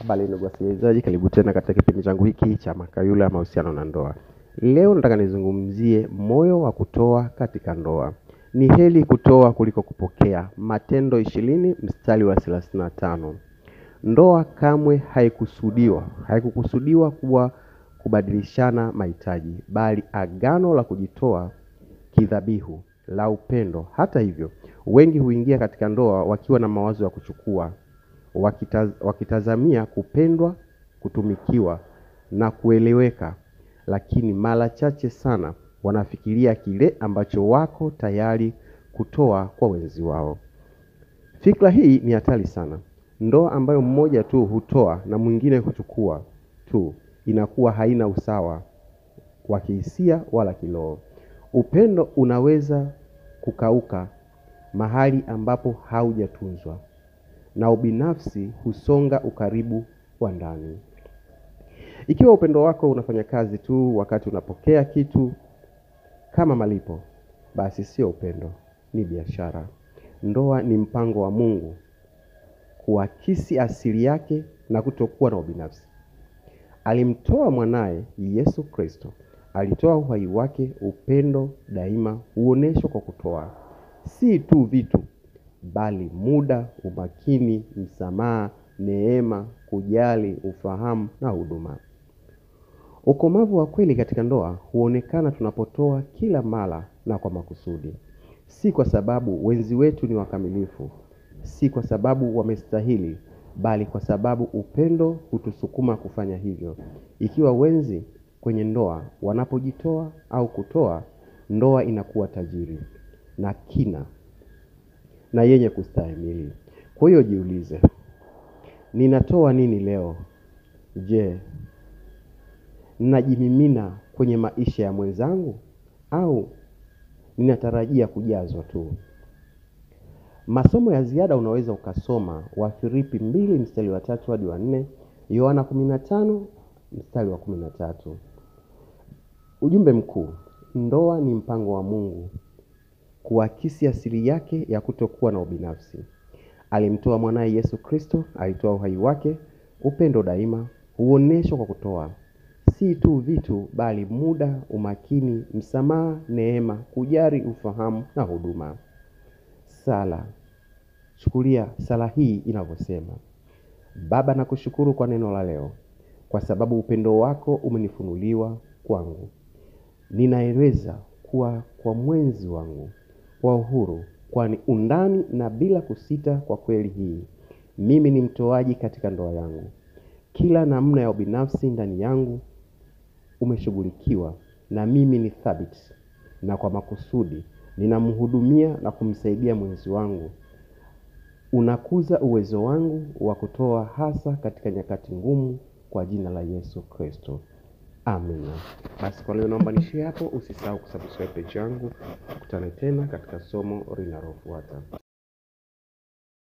Habari ndugu wasikilizaji, karibu tena katika kipindi changu hiki cha Makayula mahusiano na ndoa. Leo nataka nizungumzie moyo wa kutoa katika ndoa. Ni heri kutoa kuliko kupokea. Matendo 20 mstari wa 35. Ndoa kamwe haikukusudiwa kuwa kubadilishana mahitaji, bali agano la kujitoa kidhabihu la upendo. Hata hivyo, wengi huingia katika ndoa wakiwa na mawazo ya kuchukua, wakitazamia kupendwa, kutumikiwa na kueleweka, lakini mara chache sana wanafikiria kile ambacho wako tayari kutoa kwa wenzi wao. Fikra hii ni hatari sana. Ndoa ambayo mmoja tu hutoa na mwingine kuchukua tu inakuwa haina usawa wa kihisia wala kiroho. Upendo unaweza kukauka mahali ambapo haujatunzwa, na ubinafsi husonga ukaribu wa ndani. Ikiwa upendo wako unafanya kazi tu wakati unapokea kitu kama malipo, basi sio upendo, ni biashara. Ndoa ni mpango wa Mungu kuakisi asili yake na kutokuwa na ubinafsi. Alimtoa mwanae Yesu Kristo, alitoa uhai wake. Upendo daima huoneshwa kwa kutoa, si tu vitu, bali muda, umakini, msamaha, neema, kujali, ufahamu na huduma. Ukomavu wa kweli katika ndoa huonekana tunapotoa kila mara na kwa makusudi. Si kwa sababu wenzi wetu ni wakamilifu, si kwa sababu wamestahili, bali kwa sababu upendo hutusukuma kufanya hivyo. Ikiwa wenzi kwenye ndoa wanapojitoa au kutoa, ndoa inakuwa tajiri na kina na yenye kustahimili. Kwa hiyo jiulize, ninatoa nini leo? Je, ninajimimina kwenye maisha ya mwenzangu au ninatarajia kujazwa tu? Masomo ya ziada unaweza ukasoma Wafilipi 2 mstari wa 3 hadi wa 4, Yohana 15 mstari wa 13. Ujumbe mkuu: ndoa ni mpango wa Mungu kuakisi asili yake ya kutokuwa na ubinafsi. Alimtoa mwanae Yesu Kristo, alitoa uhai wake. Upendo daima huoneshwa kwa kutoa, si tu vitu, bali muda, umakini, msamaha, neema, kujali, ufahamu na huduma. Sala. Chukulia sala hii inavyosema: Baba, nakushukuru kwa neno la leo, kwa sababu upendo wako umenifunuliwa kwangu. Ninaeleza kuwa kwa mwenzi wangu kwa uhuru, kwani undani na bila kusita. Kwa kweli hii, mimi ni mtoaji katika ndoa yangu. Kila namna ya ubinafsi ndani yangu umeshughulikiwa, na mimi ni thabiti na kwa makusudi ninamhudumia na kumsaidia mwenzi wangu. Unakuza uwezo wangu wa kutoa hasa katika nyakati ngumu, kwa jina la Yesu Kristo. Amina. Basi kwa leo naomba nishie hapo. Usisahau kusubscribe page yangu. Tukutane tena katika somo linalofuata.